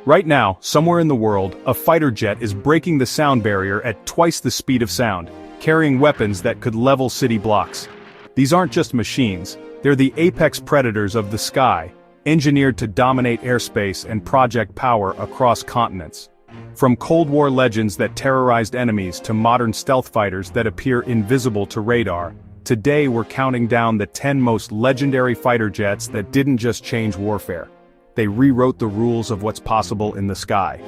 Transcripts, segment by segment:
Right now, somewhere in the world, a fighter jet is breaking the sound barrier at twice the speed of sound, carrying weapons that could level city blocks. These aren't just machines, they're the apex predators of the sky, engineered to dominate airspace and project power across continents. From Cold War legends that terrorized enemies to modern stealth fighters that appear invisible to radar, today we're counting down the 10 most legendary fighter jets that didn't just change warfare. They rewrote the rules of what's possible in the sky.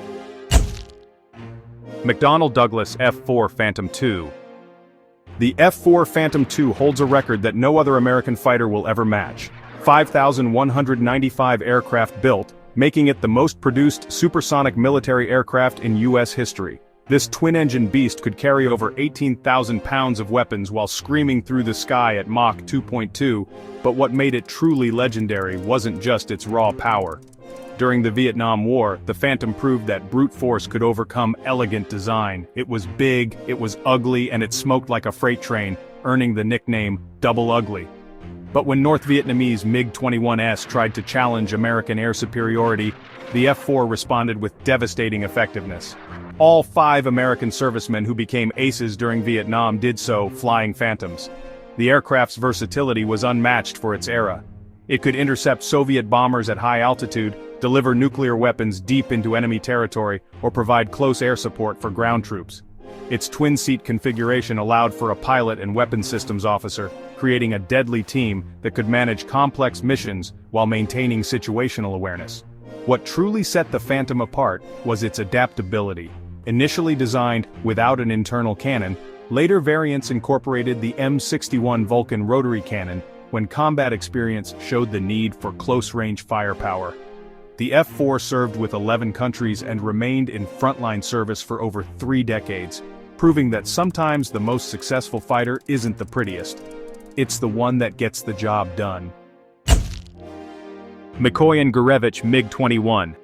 McDonnell Douglas F-4 Phantom II. The F-4 Phantom II holds a record that no other American fighter will ever match. 5,195 aircraft built, making it the most produced supersonic military aircraft in U.S. history. This twin-engine beast could carry over 18,000 pounds of weapons while screaming through the sky at Mach 2.2, but what made it truly legendary wasn't just its raw power. During the Vietnam War, the Phantom proved that brute force could overcome elegant design. It was big, it was ugly, and it smoked like a freight train, earning the nickname Double Ugly. But when North Vietnamese MiG-21s tried to challenge American air superiority, the F-4 responded with devastating effectiveness. All 5 American servicemen who became aces during Vietnam did so flying Phantoms. The aircraft's versatility was unmatched for its era. It could intercept Soviet bombers at high altitude, deliver nuclear weapons deep into enemy territory, or provide close air support for ground troops. Its twin-seat configuration allowed for a pilot and weapons systems officer, creating a deadly team that could manage complex missions while maintaining situational awareness. What truly set the Phantom apart was its adaptability. Initially designed without an internal cannon, later variants incorporated the M61 Vulcan rotary cannon when combat experience showed the need for close-range firepower. The F-4 served with 11 countries and remained in frontline service for over 3 decades, proving that sometimes the most successful fighter isn't the prettiest. It's the one that gets the job done. Mikoyan-Gurevich MiG-21.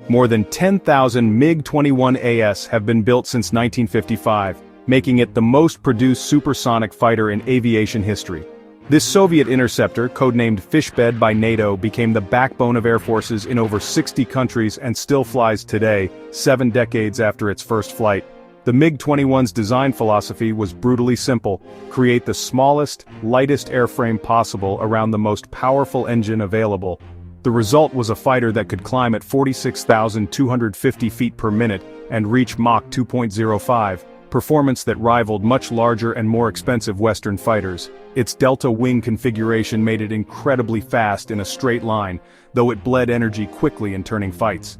More than 10,000 MiG-21As have been built since 1955, making it the most produced supersonic fighter in aviation history. This Soviet interceptor, codenamed Fishbed by NATO, became the backbone of air forces in over 60 countries and still flies today, 7 decades after its first flight. The MiG-21's design philosophy was brutally simple: create the smallest, lightest airframe possible around the most powerful engine available. The result was a fighter that could climb at 46,250 feet per minute and reach Mach 2.05, performance that rivaled much larger and more expensive Western fighters. Its delta wing configuration made it incredibly fast in a straight line, though it bled energy quickly in turning fights.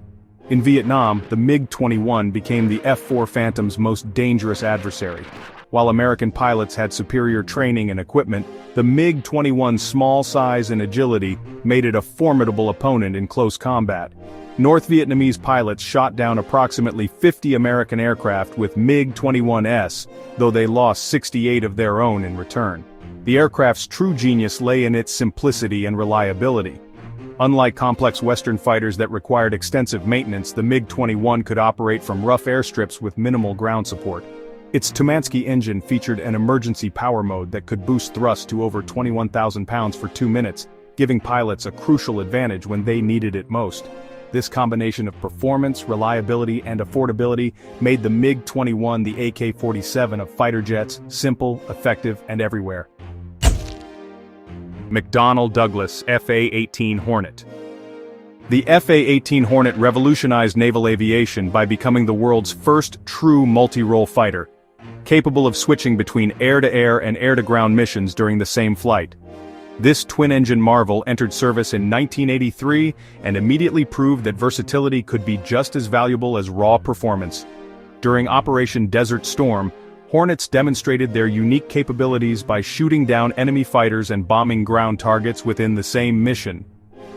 In Vietnam, the MiG-21 became the F-4 Phantom's most dangerous adversary. While American pilots had superior training and equipment, the MiG-21's small size and agility made it a formidable opponent in close combat. North Vietnamese pilots shot down approximately 50 American aircraft with MiG-21s, though they lost 68 of their own in return. The aircraft's true genius lay in its simplicity and reliability. Unlike complex Western fighters that required extensive maintenance, the MiG-21 could operate from rough airstrips with minimal ground support. Its Tumansky engine featured an emergency power mode that could boost thrust to over 21,000 pounds for 2 minutes, giving pilots a crucial advantage when they needed it most. This combination of performance, reliability, and affordability made the MiG-21 the AK-47 of fighter jets: simple, effective, and everywhere. McDonnell Douglas FA-18 Hornet. The FA-18 Hornet revolutionized naval aviation by becoming the world's first true multi-role fighter, capable of switching between air-to-air and air-to-ground missions during the same flight. This twin-engine marvel entered service in 1983 and immediately proved that versatility could be just as valuable as raw performance. During Operation Desert Storm, Hornets demonstrated their unique capabilities by shooting down enemy fighters and bombing ground targets within the same mission.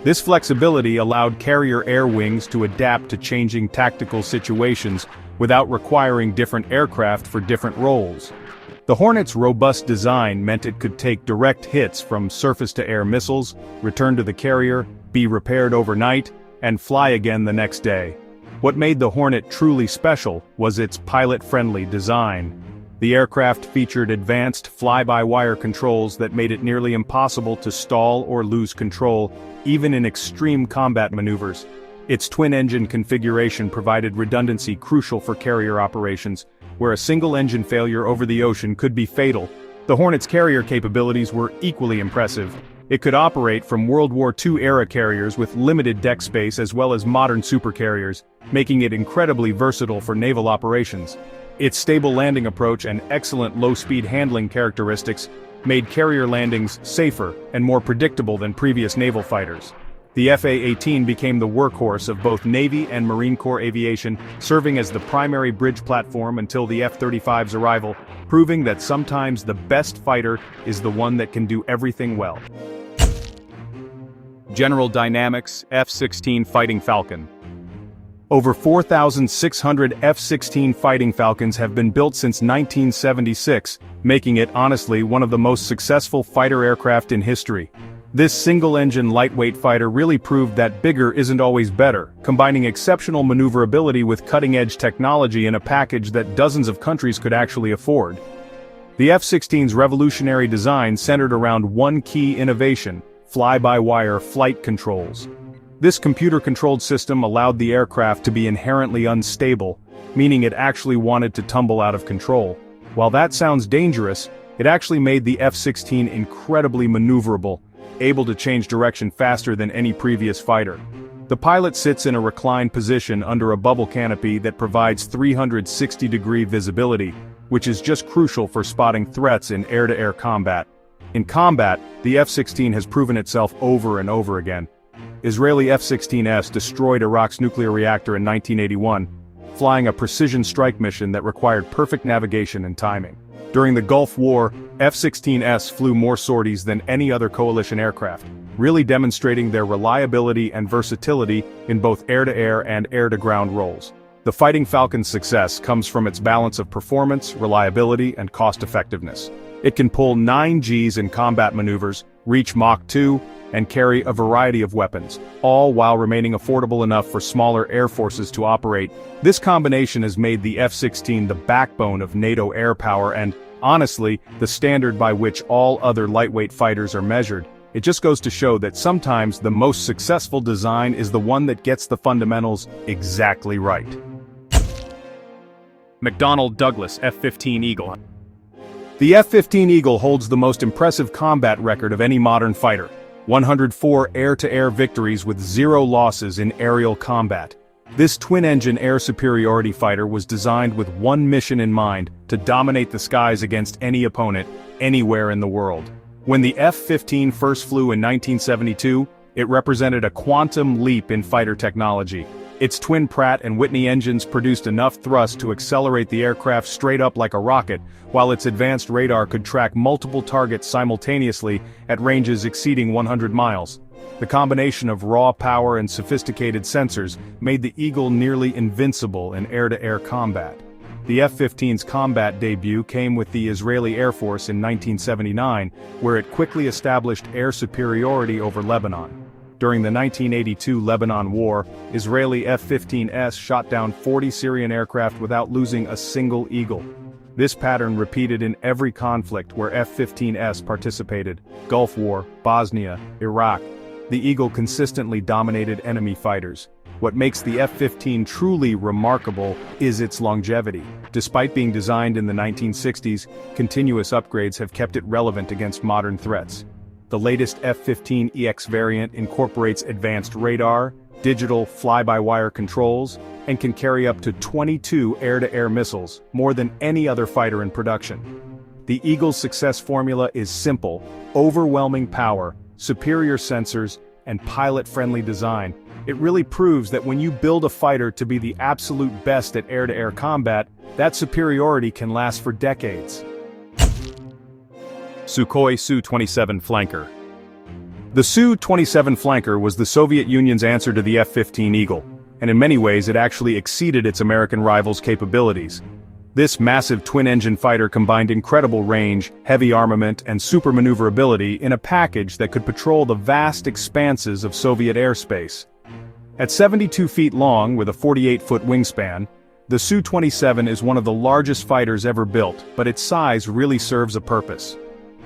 This flexibility allowed carrier air wings to adapt to changing tactical situations without requiring different aircraft for different roles. The Hornet's robust design meant it could take direct hits from surface-to-air missiles, return to the carrier, be repaired overnight, and fly again the next day. What made the Hornet truly special was its pilot-friendly design. The aircraft featured advanced fly-by-wire controls that made it nearly impossible to stall or lose control, even in extreme combat maneuvers. Its twin-engine configuration provided redundancy crucial for carrier operations, where a single engine failure over the ocean could be fatal. The Hornet's carrier capabilities were equally impressive. It could operate from World War II-era carriers with limited deck space as well as modern supercarriers, making it incredibly versatile for naval operations. Its stable landing approach and excellent low-speed handling characteristics made carrier landings safer and more predictable than previous naval fighters. The FA-18 became the workhorse of both Navy and Marine Corps aviation, serving as the primary bridge platform until the F-35's arrival, proving that sometimes the best fighter is the one that can do everything well. General Dynamics F-16 Fighting Falcon. Over 4,600 F-16 Fighting Falcons have been built since 1976, making it honestly one of the most successful fighter aircraft in history. This single-engine lightweight fighter really proved that bigger isn't always better, combining exceptional maneuverability with cutting-edge technology in a package that dozens of countries could actually afford. The F-16's revolutionary design centered around one key innovation: fly-by-wire flight controls. This computer-controlled system allowed the aircraft to be inherently unstable, meaning it actually wanted to tumble out of control. While that sounds dangerous, it actually made the F-16 incredibly maneuverable, able to change direction faster than any previous fighter. The pilot sits in a reclined position under a bubble canopy that provides 360-degree visibility, which is just crucial for spotting threats in air-to-air combat. In combat, the F-16 has proven itself over and over again. Israeli F-16S destroyed Iraq's nuclear reactor in 1981, flying a precision strike mission that required perfect navigation and timing. During the Gulf War, F-16S flew more sorties than any other coalition aircraft, really demonstrating their reliability and versatility in both air-to-air and air-to-ground roles. The Fighting Falcon's success comes from its balance of performance, reliability, and cost-effectiveness. It can pull 9 Gs in combat maneuvers, reach Mach 2, and carry a variety of weapons, all while remaining affordable enough for smaller air forces to operate. This combination has made the F-16 the backbone of NATO air power and, honestly, the standard by which all other lightweight fighters are measured. It just goes to show that sometimes the most successful design is the one that gets the fundamentals exactly right. McDonnell Douglas F-15 Eagle. The F-15 Eagle holds the most impressive combat record of any modern fighter: 104 air-to-air victories with 0 losses in aerial combat. This twin-engine air superiority fighter was designed with one mission in mind: to dominate the skies against any opponent, anywhere in the world. When the F-15 first flew in 1972, it represented a quantum leap in fighter technology. Its twin Pratt and Whitney engines produced enough thrust to accelerate the aircraft straight up like a rocket, while its advanced radar could track multiple targets simultaneously at ranges exceeding 100 miles. The combination of raw power and sophisticated sensors made the Eagle nearly invincible in air-to-air combat. The F-15's combat debut came with the Israeli Air Force in 1979, where it quickly established air superiority over Lebanon. During the 1982 Lebanon War, Israeli F-15S shot down 40 Syrian aircraft without losing a single Eagle. This pattern repeated in every conflict where F-15S participated: Gulf War, Bosnia, Iraq. The Eagle consistently dominated enemy fighters. What makes the F-15 truly remarkable is its longevity. Despite being designed in the 1960s, continuous upgrades have kept it relevant against modern threats. The latest F-15EX variant incorporates advanced radar, digital fly-by-wire controls, and can carry up to 22 air-to-air missiles, more than any other fighter in production. The Eagle's success formula is simple: overwhelming power, superior sensors, and pilot-friendly design. It really proves that when you build a fighter to be the absolute best at air-to-air combat, that superiority can last for decades. Sukhoi Su-27 Flanker. The Su-27 Flanker was the Soviet Union's answer to the F-15 Eagle, and in many ways it actually exceeded its American rival's capabilities. This massive twin-engine fighter combined incredible range, heavy armament, and super maneuverability in a package that could patrol the vast expanses of Soviet airspace. At 72 feet long with a 48-foot wingspan, the Su-27 is one of the largest fighters ever built, but its size really serves a purpose.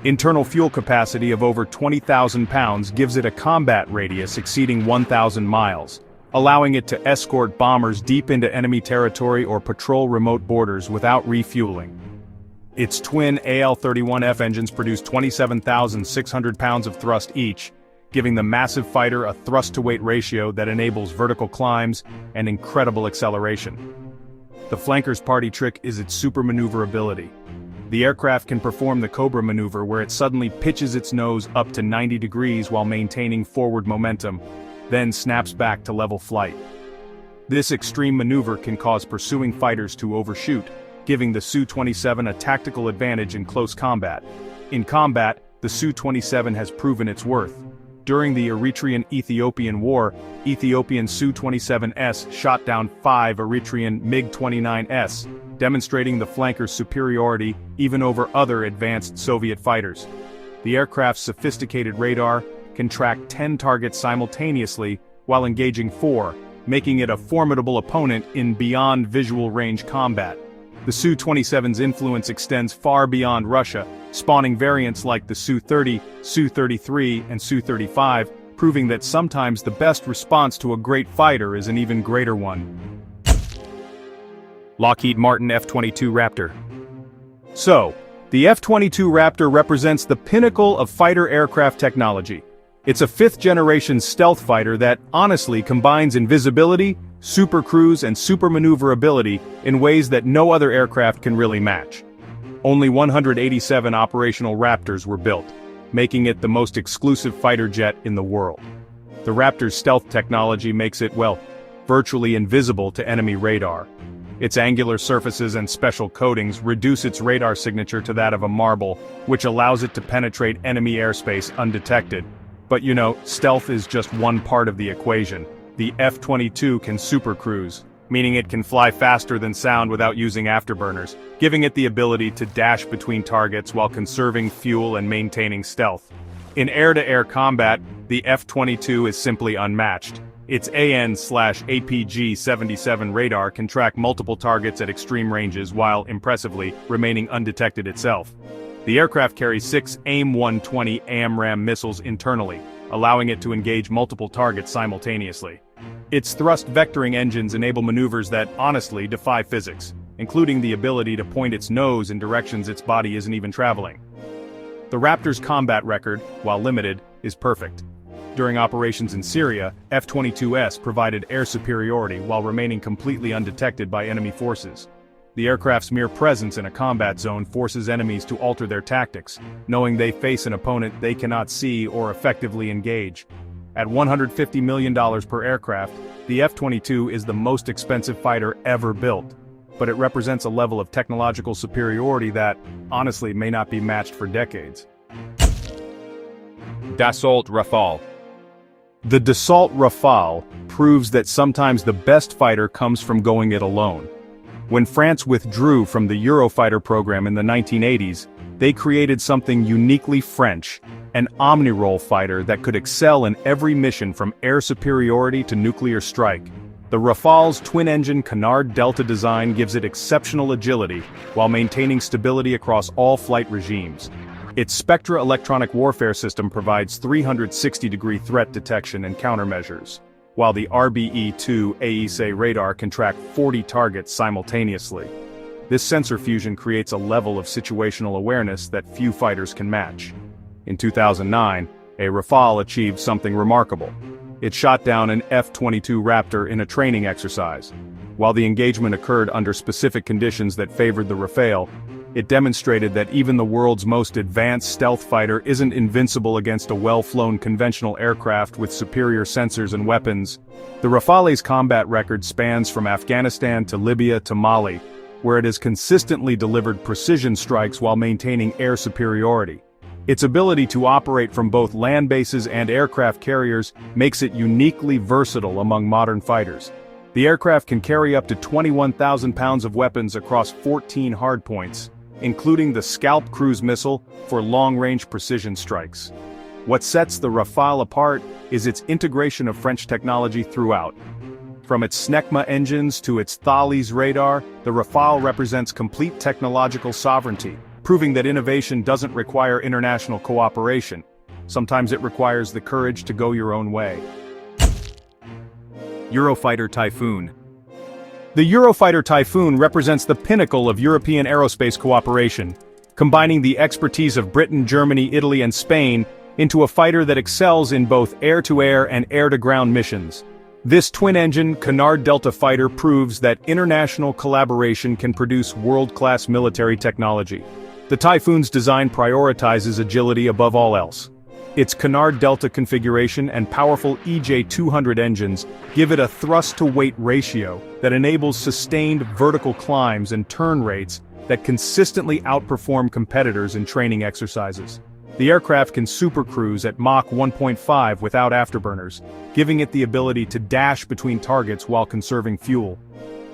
Internal fuel capacity of over 20,000 pounds gives it a combat radius exceeding 1,000 miles. allowing it to escort bombers deep into enemy territory or patrol remote borders without refueling. Its twin AL-31F engines produce 27,600 pounds of thrust each, giving the massive fighter a thrust-to-weight ratio that enables vertical climbs and incredible acceleration. The flanker's party trick is its super maneuverability. The aircraft can perform the Cobra maneuver where it suddenly pitches its nose up to 90 degrees while maintaining forward momentum, then snaps back to level flight. This extreme maneuver can cause pursuing fighters to overshoot, giving the Su-27 a tactical advantage in close combat. In combat, the Su-27 has proven its worth. During the Eritrean-Ethiopian War, Ethiopian Su-27S shot down 5 Eritrean MiG-21s, demonstrating the flanker's superiority even over other advanced Soviet fighters. The aircraft's sophisticated radar can track 10 targets simultaneously while engaging 4, making it a formidable opponent in beyond visual range combat. The Su-27's influence extends far beyond Russia, spawning variants like the Su-30, Su-33, and Su-35, proving that sometimes the best response to a great fighter is an even greater one. Lockheed Martin F-22 Raptor. So, the F-22 Raptor represents the pinnacle of fighter aircraft technology. It's a fifth-generation stealth fighter that, honestly, combines invisibility, supercruise, and super maneuverability in ways that no other aircraft can really match. Only 187 operational Raptors were built, making it the most exclusive fighter jet in the world. The Raptor's stealth technology makes it, well, virtually invisible to enemy radar. Its angular surfaces and special coatings reduce its radar signature to that of a marble, which allows it to penetrate enemy airspace undetected. But you know, stealth is just one part of the equation. The F-22 can supercruise, meaning it can fly faster than sound without using afterburners, giving it the ability to dash between targets while conserving fuel and maintaining stealth. In air-to-air combat, the F-22 is simply unmatched. Its AN/APG-77 radar can track multiple targets at extreme ranges while, impressively, remaining undetected itself. The aircraft carries 6 AIM-120 AMRAAM missiles internally, allowing it to engage multiple targets simultaneously. Its thrust vectoring engines enable maneuvers that, honestly, defy physics, including the ability to point its nose in directions its body isn't even traveling. The Raptor's combat record, while limited, is perfect. During operations in Syria, F-22s provided air superiority while remaining completely undetected by enemy forces. The aircraft's mere presence in a combat zone forces enemies to alter their tactics, knowing they face an opponent they cannot see or effectively engage. At $150 million per aircraft, the F-22 is the most expensive fighter ever built, but it represents a level of technological superiority that, honestly, may not be matched for decades. Dassault Rafale. The Dassault Rafale proves that sometimes the best fighter comes from going it alone. When France withdrew from the Eurofighter program in the 1980s, they created something uniquely French, an omni-role fighter that could excel in every mission from air superiority to nuclear strike. The Rafale's twin-engine Canard Delta design gives it exceptional agility while maintaining stability across all flight regimes. Its Spectra electronic warfare system provides 360-degree threat detection and countermeasures, while the RBE-2 AESA radar can track 40 targets simultaneously. This sensor fusion creates a level of situational awareness that few fighters can match. In 2009, a Rafale achieved something remarkable. It shot down an F-22 Raptor in a training exercise. While the engagement occurred under specific conditions that favored the Rafale, it demonstrated that even the world's most advanced stealth fighter isn't invincible against a well-flown conventional aircraft with superior sensors and weapons. The Rafale's combat record spans from Afghanistan to Libya to Mali, where it has consistently delivered precision strikes while maintaining air superiority. Its ability to operate from both land bases and aircraft carriers makes it uniquely versatile among modern fighters. The aircraft can carry up to 21,000 pounds of weapons across 14 hardpoints, including the Scalp cruise missile for long-range precision strikes. What sets the Rafale apart is its integration of French technology throughout. From its SNECMA engines to its Thales radar, the Rafale represents complete technological sovereignty, proving that innovation doesn't require international cooperation. Sometimes it requires the courage to go your own way. Eurofighter Typhoon. The Eurofighter Typhoon represents the pinnacle of European aerospace cooperation, combining the expertise of Britain, Germany, Italy, and Spain into a fighter that excels in both air-to-air and air-to-ground missions. This twin-engine Canard Delta fighter proves that international collaboration can produce world-class military technology. The Typhoon's design prioritizes agility above all else. Its Canard Delta configuration and powerful EJ-200 engines give it a thrust-to-weight ratio that enables sustained vertical climbs and turn rates that consistently outperform competitors in training exercises. The aircraft can supercruise at Mach 1.5 without afterburners, giving it the ability to dash between targets while conserving fuel.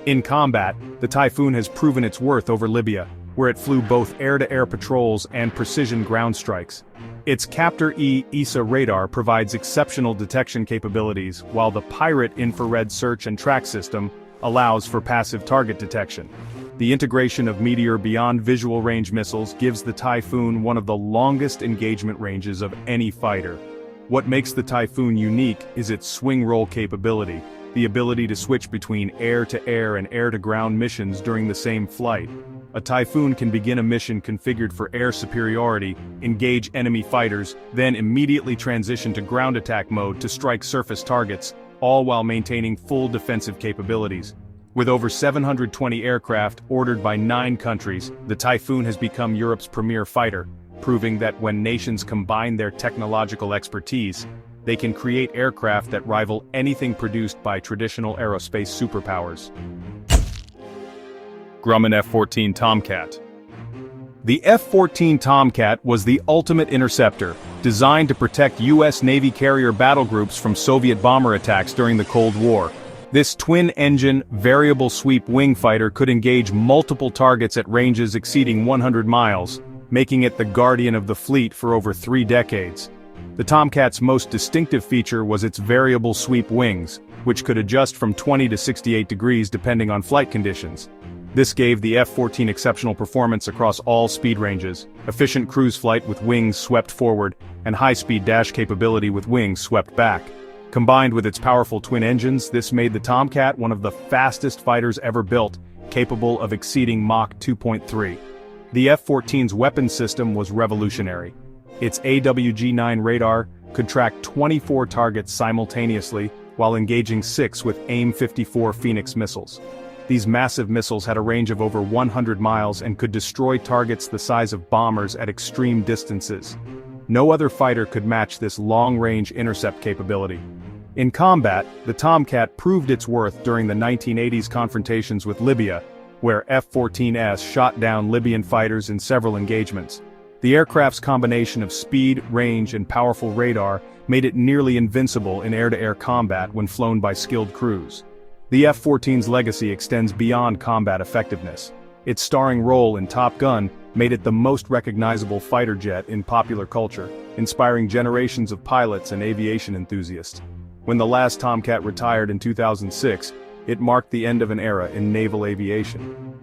In combat, the Typhoon has proven its worth over Libya, where it flew both air-to-air patrols and precision ground strikes. Its Captor-E-ISA radar provides exceptional detection capabilities, while the Pirate infrared search and track system allows for passive target detection. The integration of Meteor Beyond Visual Range missiles gives the Typhoon one of the longest engagement ranges of any fighter. What makes the Typhoon unique is its swing roll capability, the ability to switch between air-to-air and air-to-ground missions during the same flight. A Typhoon can begin a mission configured for air superiority, engage enemy fighters, then immediately transition to ground attack mode to strike surface targets, all while maintaining full defensive capabilities. With over 720 aircraft ordered by 9 countries, the Typhoon has become Europe's premier fighter, proving that when nations combine their technological expertise, they can create aircraft that rival anything produced by traditional aerospace superpowers. Grumman F-14 Tomcat. The F-14 Tomcat was the ultimate interceptor, designed to protect U.S. Navy carrier battle groups from Soviet bomber attacks during the Cold War. This twin-engine, variable-sweep wing fighter could engage multiple targets at ranges exceeding 100 miles, making it the guardian of the fleet for over 3 decades. The Tomcat's most distinctive feature was its variable-sweep wings, which could adjust from 20 to 68 degrees depending on flight conditions. This gave the F-14 exceptional performance across all speed ranges, efficient cruise flight with wings swept forward, and high-speed dash capability with wings swept back. Combined with its powerful twin engines, this made the Tomcat one of the fastest fighters ever built, capable of exceeding Mach 2.3. The F-14's weapons system was revolutionary. Its AWG-9 radar could track 24 targets simultaneously while engaging 6 with AIM-54 Phoenix missiles. These massive missiles had a range of over 100 miles and could destroy targets the size of bombers at extreme distances. No other fighter could match this long-range intercept capability. In combat, the Tomcat proved its worth during the 1980s confrontations with Libya, where F-14s shot down Libyan fighters in several engagements. The aircraft's combination of speed, range, and powerful radar made it nearly invincible in air-to-air combat when flown by skilled crews. The F-14's legacy extends beyond combat effectiveness. Its starring role in Top Gun made it the most recognizable fighter jet in popular culture, inspiring generations of pilots and aviation enthusiasts. When the last Tomcat retired in 2006, it marked the end of an era in naval aviation.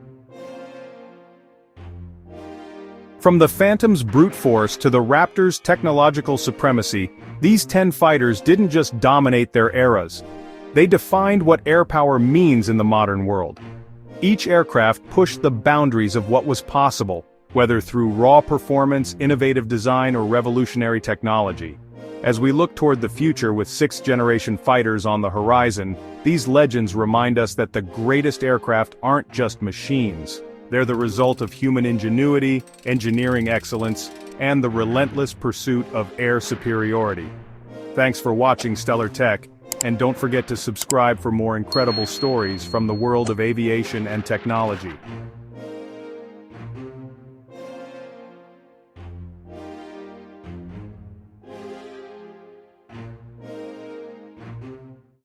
From the Phantom's brute force to the Raptor's technological supremacy, these 10 fighters didn't just dominate their eras. They defined what air power means in the modern world. Each aircraft pushed the boundaries of what was possible, whether through raw performance, innovative design, or revolutionary technology. As we look toward the future with 6th-generation fighters on the horizon, these legends remind us that the greatest aircraft aren't just machines. They're the result of human ingenuity, engineering excellence, and the relentless pursuit of air superiority. Thanks for watching Stellar Tech, and don't forget to subscribe for more incredible stories from the world of aviation and technology.